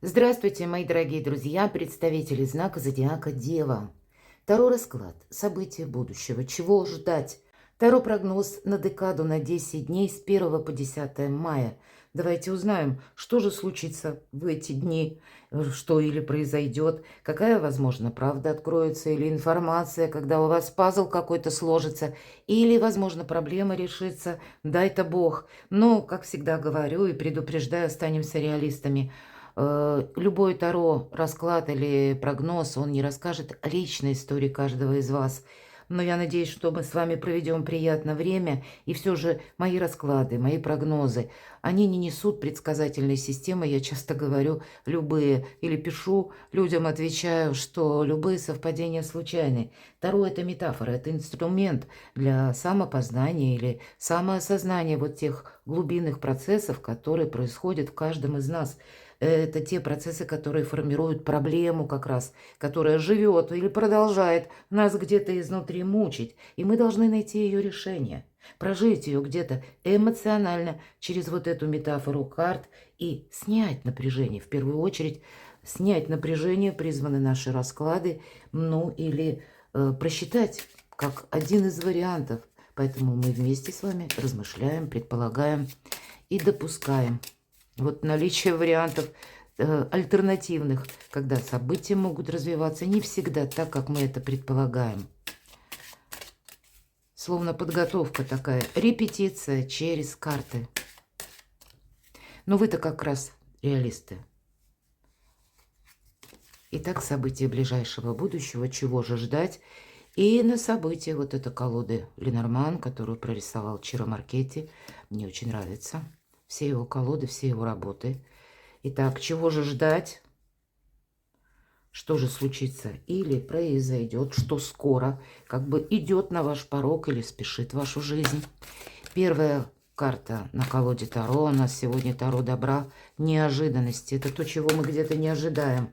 Здравствуйте, мои дорогие друзья, представители знака зодиака Дева. Таро расклад. События будущего. Чего ждать? Таро прогноз на декаду на 10 дней с 1 по 10 мая. Давайте узнаем, что же случится в эти дни, что или произойдет, какая, возможно, правда откроется, или информация, когда у вас пазл какой-то сложится, или, возможно, проблема решится, дай-то Бог. Но, как всегда говорю и предупреждаю, останемся реалистами. Любой таро, расклад или прогноз, он не расскажет личной истории каждого из вас. Но я надеюсь, что мы с вами проведем приятное время. И все же мои расклады, мои прогнозы, они не несут предсказательной системы. Я часто говорю любые, или пишу людям, отвечаю, что любые совпадения случайны. Таро – это метафора, это инструмент для самопознания или самоосознания вот тех глубинных процессов, которые происходят в каждом из нас. Это те процессы, которые формируют проблему как раз, которая живет или продолжает нас где-то изнутри мучить. И мы должны найти ее решение, прожить ее где-то эмоционально через вот эту метафору карт и снять напряжение. В первую очередь снять напряжение призваны наши расклады, ну или просчитать как один из вариантов. Поэтому мы вместе с вами размышляем, предполагаем и допускаем вот наличие вариантов альтернативных, когда события могут развиваться не всегда так, как мы это предполагаем. Словно подготовка такая, репетиция через карты. Но вы-то как раз реалисты. Итак, события ближайшего будущего, чего же ждать? И на события вот эта колода Ленорман, которую прорисовал Чиро Маркетти, мне очень нравится. Все его колоды, все его работы. Итак, чего же ждать? Что же случится или произойдет, что скоро как бы идет на ваш порог или спешит в вашу жизнь? Первая карта на колоде Таро. У нас сегодня Таро добра, неожиданности. Это то, чего мы где-то не ожидаем.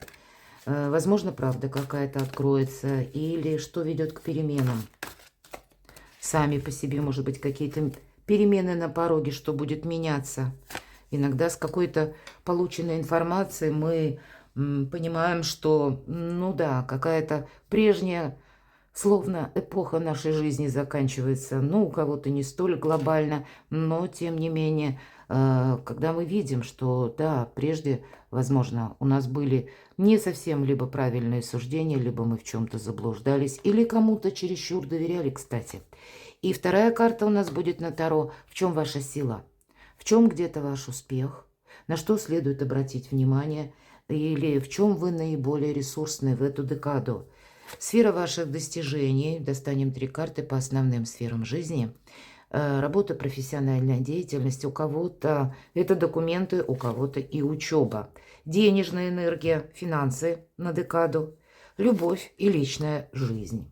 Возможно, правда какая-то откроется или что ведет к переменам. Сами по себе, может быть, какие-то перемены на пороге, что будет меняться. Иногда с какой-то полученной информацией мы понимаем, что, ну да, какая-то прежняя, словно эпоха нашей жизни заканчивается. Ну, у кого-то не столь глобально, но тем не менее, когда мы видим, что, да, прежде, возможно, у нас были не совсем либо правильные суждения, либо мы в чем-то заблуждались, или кому-то чересчур доверяли, кстати. И вторая карта у нас будет на Таро. В чем ваша сила? В чем где-то ваш успех? На что следует обратить внимание? Или в чем вы наиболее ресурсны в эту декаду? Сфера ваших достижений. Достанем 3 карты по основным сферам жизни. Работа, профессиональная деятельность. У кого-то это документы, у кого-то и учеба. Денежная энергия, финансы на декаду. Любовь и личная жизнь.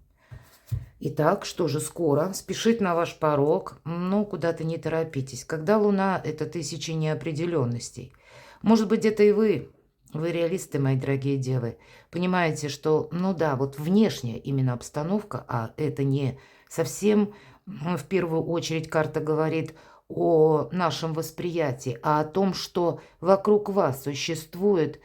Итак, что же скоро? Спешит на ваш порог, но куда-то не торопитесь. Когда Луна – это тысячи неопределенностей. Может быть, где-то и вы реалисты, мои дорогие девы, понимаете, что, ну да, вот внешняя именно обстановка, а это не совсем, в первую очередь карта говорит о нашем восприятии, а о том, что вокруг вас существует,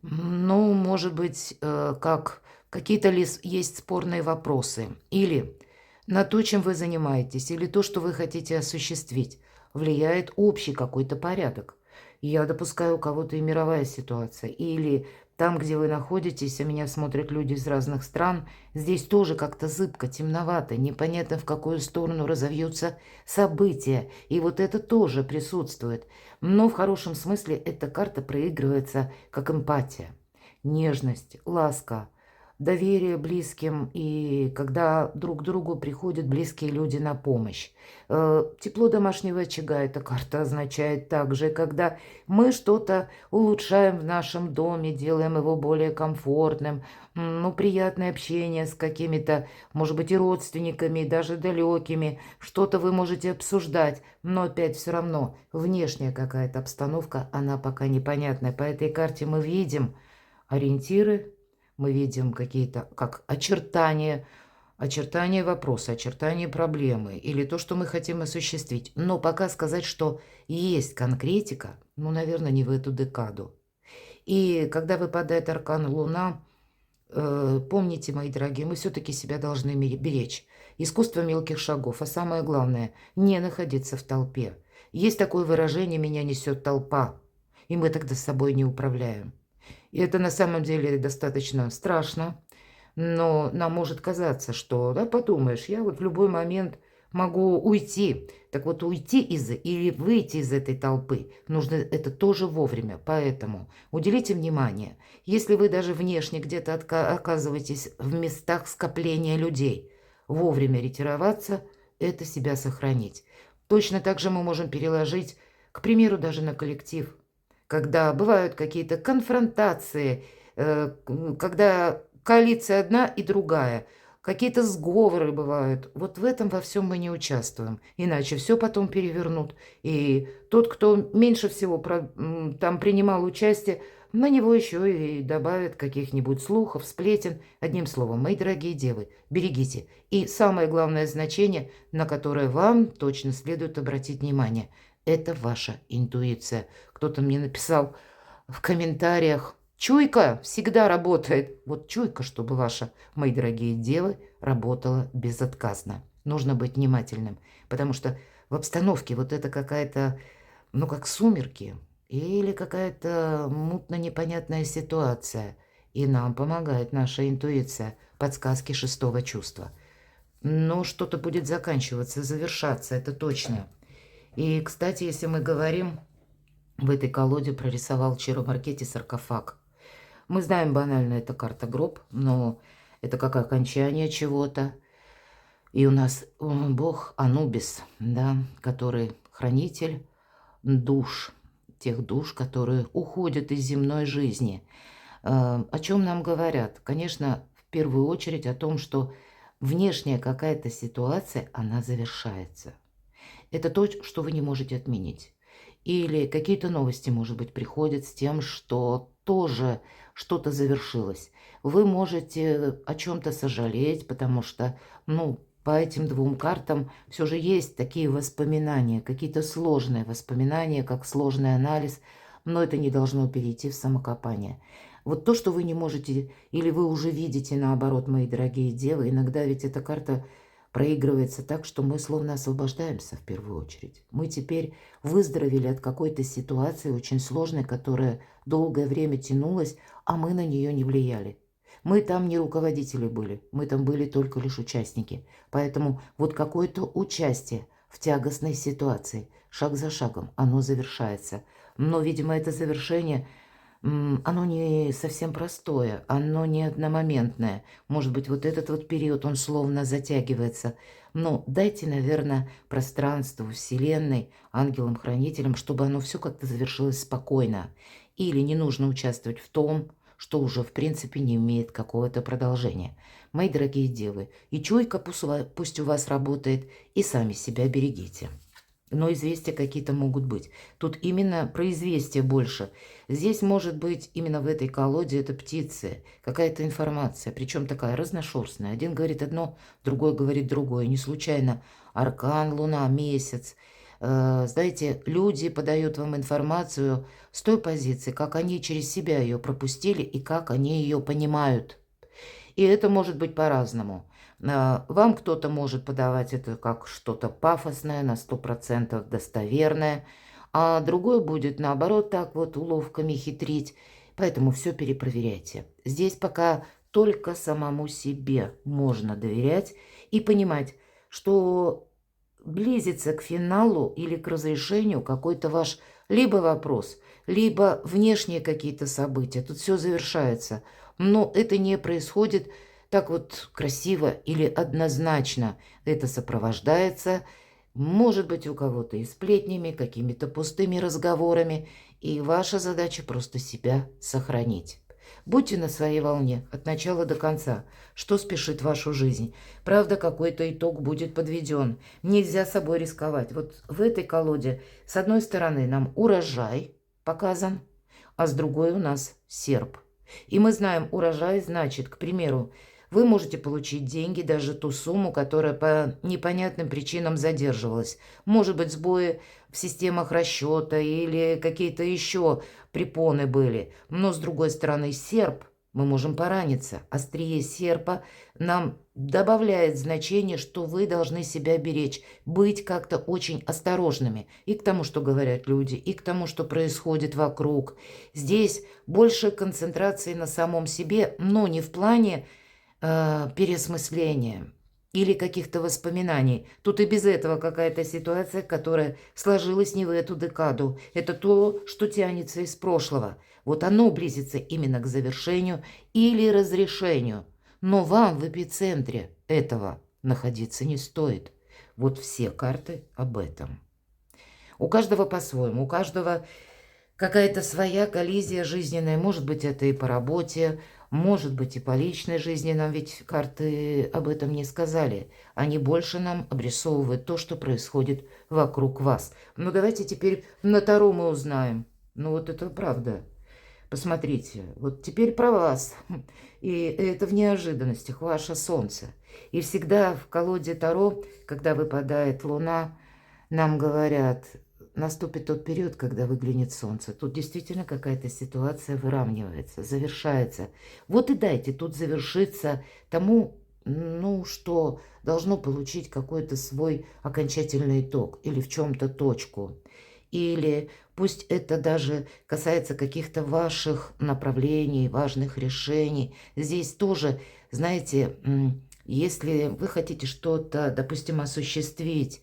ну, может быть, как какие-то ли есть спорные вопросы, или на то, чем вы занимаетесь, или то, что вы хотите осуществить, влияет общий какой-то порядок. Я допускаю у кого-то и мировая ситуация, или там, где вы находитесь, а меня смотрят люди из разных стран, здесь тоже как-то зыбко, темновато, непонятно, в какую сторону разовьются события, и вот это тоже присутствует. Но в хорошем смысле эта карта проигрывается как эмпатия, нежность, ласка, доверие близким, и когда друг другу приходят близкие люди на помощь. Тепло домашнего очага эта карта означает также, когда мы что-то улучшаем в нашем доме, делаем его более комфортным, ну, приятное общение с какими-то, может быть, и родственниками, и даже далекими, что-то вы можете обсуждать, но опять все равно внешняя какая-то обстановка, она пока непонятная. По этой карте мы видим ориентиры, мы видим какие-то, как очертания вопроса, очертания проблемы или то, что мы хотим осуществить. Но пока сказать, что есть конкретика, ну, наверное, не в эту декаду. И когда выпадает аркан Луна, помните, мои дорогие, мы все-таки себя должны беречь. Искусство мелких шагов, а самое главное, не находиться в толпе. Есть такое выражение «меня несет толпа», и мы тогда с собой не управляем. И это на самом деле достаточно страшно, но нам может казаться, что, да, подумаешь, я вот в любой момент могу уйти. Так вот, уйти или выйти из этой толпы нужно это тоже вовремя. Поэтому уделите внимание. Если вы даже внешне где-то оказываетесь в местах скопления людей, вовремя ретироваться – это себя сохранить. Точно так же мы можем переложить, к примеру, даже на коллектив. Когда бывают какие-то конфронтации, когда коалиция одна и другая, какие-то сговоры бывают. Вот в этом во всем мы не участвуем. Иначе все потом перевернут. И тот, кто меньше всего там принимал участие, на него еще и добавят каких-нибудь слухов, сплетен. Одним словом, мои дорогие девы, берегите. И самое главное значение, на которое вам точно следует обратить внимание, это ваша интуиция. Кто-то мне написал в комментариях: чуйка всегда работает. Вот чуйка, чтобы ваша, мои дорогие девы, работала безотказно. Нужно быть внимательным, потому что в обстановке вот это какая-то, ну, как сумерки или какая-то мутно-непонятная ситуация. И нам помогает наша интуиция, подсказки шестого чувства. Но что-то будет заканчиваться, завершаться, это точно. И, кстати, если мы говорим, в этой колоде прорисовал Чиро Маркетти саркофаг. Мы знаем, банально, это карта гроб, но это как окончание чего-то. И у нас бог Анубис, да, который хранитель душ, тех душ, которые уходят из земной жизни. О чем нам говорят? Конечно, в первую очередь о том, что внешняя какая-то ситуация, она завершается. Это то, что вы не можете отменить. Или какие-то новости, может быть, приходят с тем, что тоже что-то завершилось. Вы можете о чем-то сожалеть, потому что, ну, по этим двум картам все же есть такие воспоминания, какие-то сложные воспоминания, как сложный анализ, но это не должно перейти в самокопание. Вот то, что вы не можете, или вы уже видите, наоборот, мои дорогие девы, иногда ведь эта карта проигрывается так, что мы словно освобождаемся в первую очередь. Мы теперь выздоровели от какой-то ситуации очень сложной, которая долгое время тянулась, а мы на нее не влияли. Мы там не руководители были, мы там были только лишь участники. Поэтому вот какое-то участие в тягостной ситуации, шаг за шагом, оно завершается. Но, видимо, это завершение, оно не совсем простое, оно не одномоментное. Может быть, вот этот вот период, он словно затягивается. Но дайте, наверное, пространству, Вселенной, ангелам-хранителям, чтобы оно все как-то завершилось спокойно. Или не нужно участвовать в том, что уже, в принципе, не имеет какого-то продолжения. Мои дорогие девы, и чуйка пусть у вас работает, и сами себя берегите. Но известия какие-то могут быть. Тут именно про известия больше. Здесь может быть именно в этой колоде это птицы, какая-то информация, причем такая разношерстная. Один говорит одно, другой говорит другое. Не случайно аркан, луна, месяц. Знаете, люди подают вам информацию с той позиции, как они через себя ее пропустили и как они ее понимают. И это может быть по-разному. Вам кто-то может подавать это как что-то пафосное, на 100% достоверное, а другой будет, наоборот, так вот уловками хитрить. Поэтому все перепроверяйте. Здесь пока только самому себе можно доверять и понимать, что близится к финалу или к разрешению какой-то ваш либо вопрос, либо внешние какие-то события. Тут все завершается. Но это не происходит так вот красиво или однозначно. Это сопровождается, может быть, у кого-то и сплетнями, какими-то пустыми разговорами. И ваша задача просто себя сохранить. Будьте на своей волне от начала до конца. Что спешит вашу жизнь? Правда, какой-то итог будет подведен. Нельзя собой рисковать. Вот в этой колоде, с одной стороны, нам урожай показан, а с другой у нас серп. И мы знаем, урожай значит, к примеру, Вы можете получить деньги, даже ту сумму, которая по непонятным причинам задерживалась. Может быть, сбои в системах расчета или какие-то еще препоны были. Но, с другой стороны, серп, мы можем пораниться. Острие серпа нам добавляет значение, что вы должны себя беречь, быть как-то очень осторожными и к тому, что говорят люди, и к тому, что происходит вокруг. Здесь больше концентрации на самом себе, но не в плане переосмысления или каких-то воспоминаний. Тут и без этого какая-то ситуация, которая сложилась не в эту декаду. Это то, что тянется из прошлого. Вот оно близится именно к завершению или разрешению. Но вам в эпицентре этого находиться не стоит. Вот все карты об этом. У каждого по-своему, у каждого какая-то своя коллизия жизненная. Может быть, это и по работе, может быть, и по личной жизни. Нам ведь карты об этом не сказали. Они больше нам обрисовывают то, что происходит вокруг вас. Но давайте теперь на Таро мы узнаем. Ну вот это правда. Посмотрите, вот теперь про вас. И это в неожиданностях, ваше солнце. И всегда в колоде Таро, когда выпадает луна, нам говорят, наступит тот период, когда выглянет солнце. Тут действительно какая-то ситуация выравнивается, завершается. Вот и дайте тут завершиться тому, ну, что должно получить какой-то свой окончательный итог или в чем-то точку. Или пусть это даже касается каких-то ваших направлений, важных решений. Здесь тоже, знаете, если вы хотите что-то, допустим, осуществить,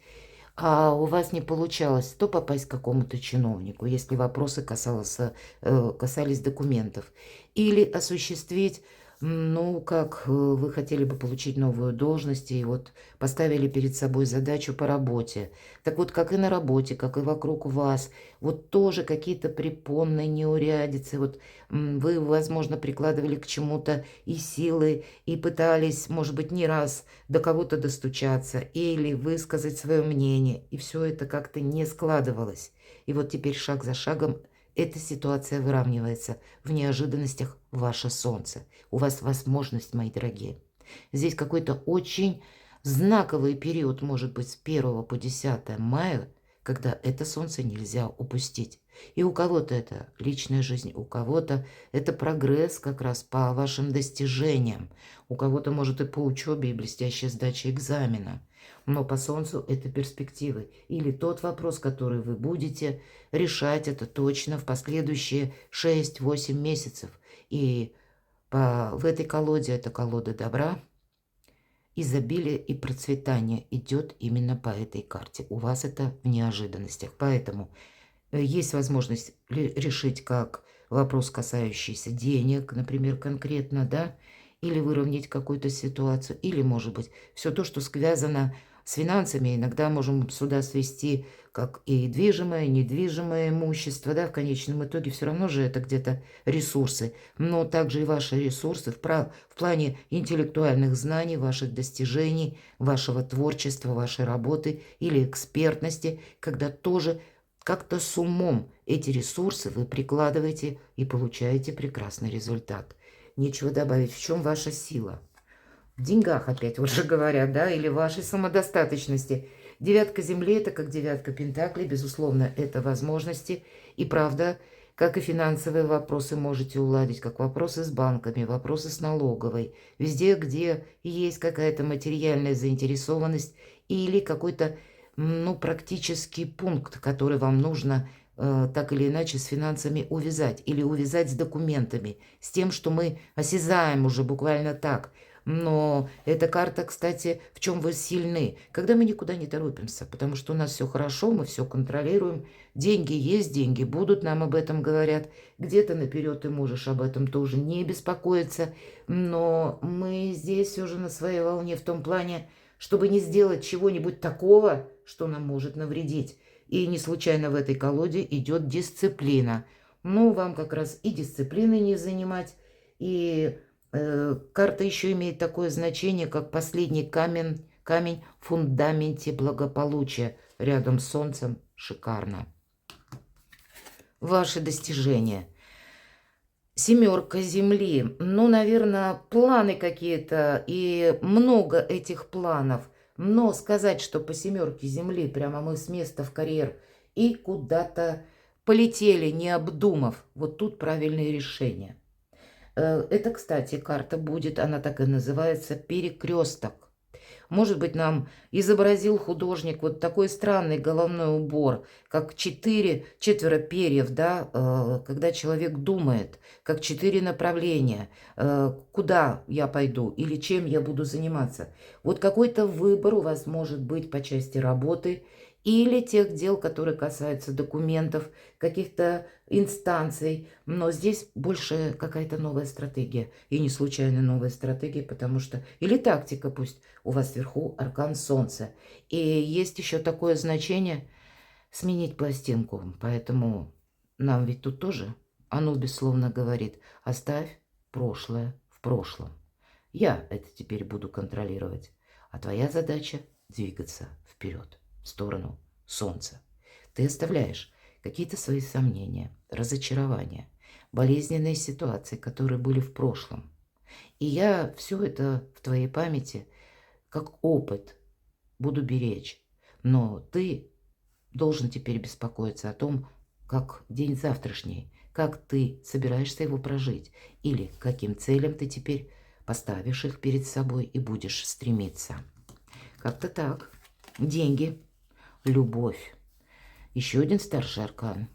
а у вас не получалось, то попасть к какому-то чиновнику, если вопросы касались документов. Или осуществить, ну, как вы хотели бы получить новую должность, и вот поставили перед собой задачу по работе. Так вот, как и на работе, как и вокруг вас, вот тоже какие-то препонные неурядицы. Вот вы, возможно, прикладывали к чему-то и силы, и пытались, может быть, не раз до кого-то достучаться или высказать свое мнение, и все это как-то не складывалось. И вот теперь шаг за шагом эта ситуация выравнивается. В неожиданностях ваше солнце. У вас возможность, мои дорогие. Здесь какой-то очень знаковый период, может быть, с 1 по 10 мая, когда это солнце нельзя упустить. И у кого-то это личная жизнь, у кого-то это прогресс как раз по вашим достижениям. У кого-то, может, и по учебе, и блестящая сдача экзамена. Но по солнцу это перспективы. Или тот вопрос, который вы будете решать, это точно в последующие 6-8 месяцев. И в этой колоде, это колода добра, изобилие и процветание идет именно по этой карте. У вас это в неожиданностях. Поэтому есть возможность решить как вопрос, касающийся денег, например, конкретно, да, или выровнять какую-то ситуацию, или, может быть, все то, что связано с финансами. Иногда можем сюда свести как и движимое, и недвижимое имущество, да, в конечном итоге все равно же это где-то ресурсы, но также и ваши ресурсы в плане интеллектуальных знаний, ваших достижений, вашего творчества, вашей работы или экспертности, когда тоже как-то с умом эти ресурсы вы прикладываете и получаете прекрасный результат. Нечего добавить, в чем ваша сила. В деньгах опять уже говорят, да, или в вашей самодостаточности. Девятка земли – это как девятка пентаклей, безусловно, это возможности. И правда, как и финансовые вопросы можете уладить, как вопросы с банками, вопросы с налоговой. Везде, где есть какая-то материальная заинтересованность или какой-то, ну, практический пункт, который вам нужно так или иначе с финансами увязать. Или увязать с документами, с тем, что мы осязаем уже буквально так. Но эта карта, кстати, в чем вы сильны, когда мы никуда не торопимся, потому что у нас все хорошо, мы все контролируем, деньги есть, деньги будут, нам об этом говорят, где-то наперед ты можешь об этом тоже не беспокоиться, но мы здесь уже на своей волне в том плане, чтобы не сделать чего-нибудь такого, что нам может навредить. И не случайно в этой колоде идет дисциплина. Ну, вам как раз и дисциплины не занимать, и карта еще имеет такое значение, как последний камень в фундаменте благополучия. Рядом с солнцем шикарно. Ваши достижения. Семерка земли. Ну, наверное, планы какие-то и много этих планов. Но сказать, что по семерке земли прямо мы с места в карьер и куда-то полетели, не обдумав, вот тут правильное решение. Это, кстати, карта будет, она так и называется, перекресток. Может быть, нам изобразил художник вот такой странный головной убор, как четверо перьев, да, когда человек думает, как 4 направления, куда я пойду или чем я буду заниматься. Вот какой-то выбор у вас может быть по части работы или тех дел, которые касаются документов, каких-то инстанций. Но здесь больше какая-то новая стратегия. И не случайно новая стратегия, потому что... Или тактика пусть. У вас вверху аркан Солнца. И есть еще такое значение сменить пластинку. Поэтому нам ведь тут тоже оно безусловно говорит: оставь прошлое в прошлом. Я это теперь буду контролировать. А твоя задача двигаться вперед, в сторону Солнца. Ты оставляешь какие-то свои сомнения, разочарования, болезненные ситуации, которые были в прошлом. И я все это в твоей памяти как опыт буду беречь. Но ты должен теперь беспокоиться о том, как день завтрашний, как ты собираешься его прожить, или каким целям ты теперь поставишь их перед собой и будешь стремиться. Как-то так. Деньги, любовь. Еще один старший аркан.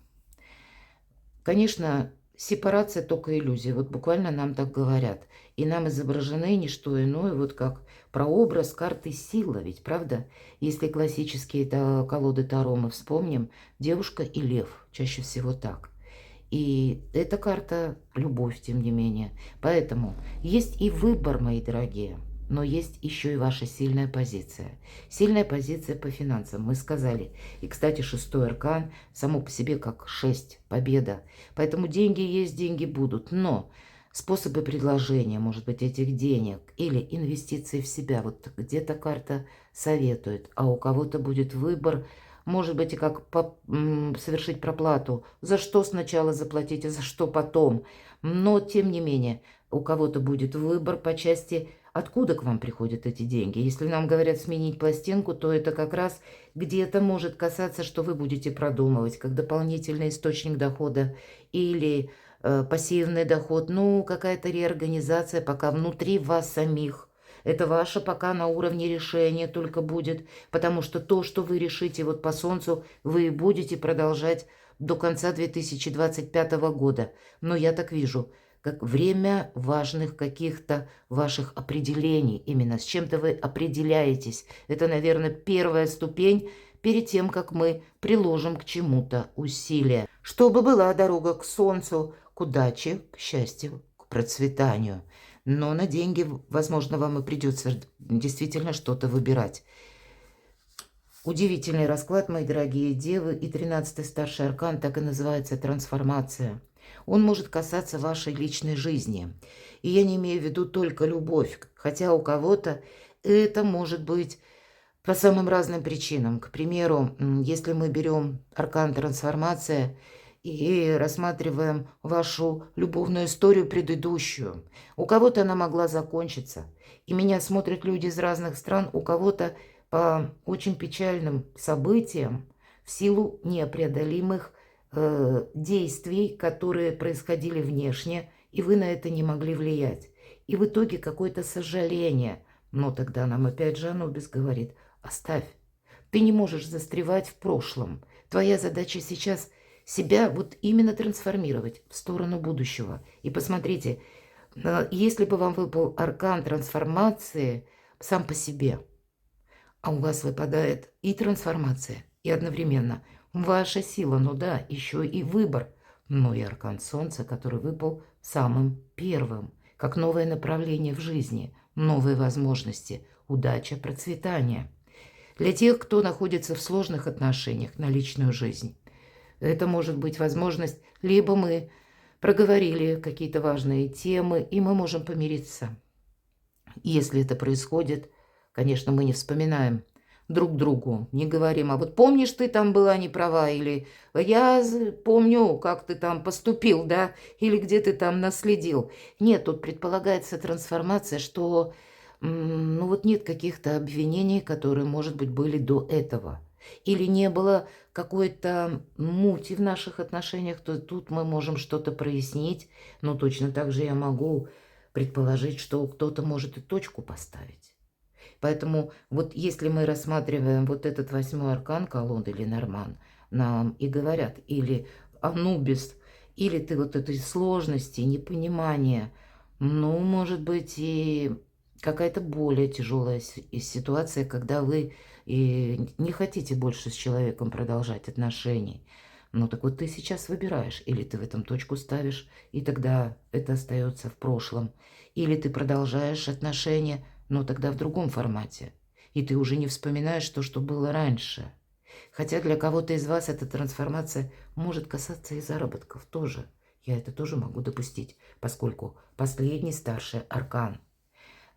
Конечно, сепарация только иллюзия. Вот буквально нам так говорят. И нам изображены не что иное, вот как прообраз карты сила. Ведь, правда, если классические колоды Таро мы вспомним, девушка и лев. Чаще всего так. И эта карта любовь, тем не менее. Поэтому есть и выбор, мои дорогие. Но есть еще и ваша сильная позиция. Сильная позиция по финансам, мы сказали. И, кстати, шестой аркан само по себе как 6, победа. Поэтому деньги есть, деньги будут. Но способы предложения, может быть, этих денег или инвестиции в себя, вот где-то карта советует, а у кого-то будет выбор, может быть, и как совершить проплату, за что сначала заплатить, а за что потом. Но, тем не менее, у кого-то будет выбор по части, откуда к вам приходят эти деньги. Если нам говорят сменить пластинку, то это как раз где-то может касаться, что вы будете продумывать, как дополнительный источник дохода или пассивный доход, ну, какая-то реорганизация пока внутри вас самих. Это ваше пока на уровне решения только будет, потому что то, что вы решите вот по Солнцу, вы будете продолжать до конца 2025 года. Но я так вижу, как время важных каких-то ваших определений, именно с чем-то вы определяетесь. Это, наверное, первая ступень перед тем, как мы приложим к чему-то усилия, чтобы была дорога к Солнцу, к удаче, к счастью, к процветанию. Но на деньги, возможно, вам и придется действительно что-то выбирать. Удивительный расклад, мои дорогие девы. И 13-й старший аркан так и называется — трансформация. Он может касаться вашей личной жизни. И я не имею в виду только любовь, хотя у кого-то это может быть по самым разным причинам. К примеру, если мы берем аркан трансформация и рассматриваем вашу любовную историю предыдущую. У кого-то она могла закончиться. И меня смотрят люди из разных стран, у кого-то по очень печальным событиям, в силу непреодолимых действий, которые происходили внешне, и вы на это не могли влиять. И в итоге какое-то сожаление. Но тогда нам опять же Анубис говорит: оставь. Ты не можешь застревать в прошлом. Твоя задача сейчас себя вот именно трансформировать в сторону будущего. И посмотрите, если бы вам выпал аркан трансформации сам по себе, а у вас выпадает и трансформация, и одновременно ваша сила, ну да, еще и выбор, но и аркан Солнца, который выпал самым первым, как новое направление в жизни, новые возможности, удача, процветание. Для тех, кто находится в сложных отношениях на личную жизнь, это может быть возможность, либо мы проговорили какие-то важные темы, и мы можем помириться. Если это происходит, конечно, мы не вспоминаем друг другу, не говорим, а вот помнишь, ты там была не права, или помню, как ты там поступил, да, или где ты там наследил. Нет, тут предполагается трансформация, что, ну вот нет каких-то обвинений, которые, может быть, были до этого. Или не было какой-то мути в наших отношениях, то тут мы можем что-то прояснить, но точно так же я могу предположить, что кто-то может и точку поставить. Поэтому вот если мы рассматриваем вот этот 8-й аркан колоды Ленорман, нам и говорят или Анубис, или ты вот этой сложности, непонимания, ну, может быть, и какая-то более тяжелая ситуация, когда вы и не хотите больше с человеком продолжать отношения. Ну, так вот ты сейчас выбираешь, или ты в этом точку ставишь, и тогда это остается в прошлом, или ты продолжаешь отношения, но тогда в другом формате. И ты уже не вспоминаешь то, что было раньше. Хотя для кого-то из вас эта трансформация может касаться и заработков тоже. Я это тоже могу допустить, поскольку последний старший аркан.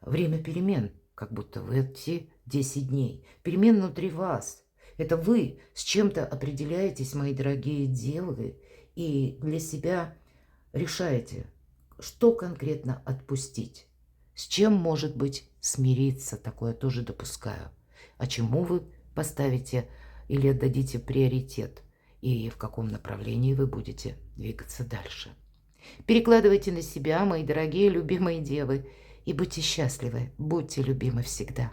Время перемен, как будто в эти 10 дней. Перемен внутри вас. Это вы с чем-то определяетесь, мои дорогие девы, и для себя решаете, что конкретно отпустить. С чем, может быть, смириться, такое тоже допускаю. А чему вы поставите или отдадите приоритет, и в каком направлении вы будете двигаться дальше. Перекладывайте на себя, мои дорогие любимые девы, и будьте счастливы, будьте любимы всегда.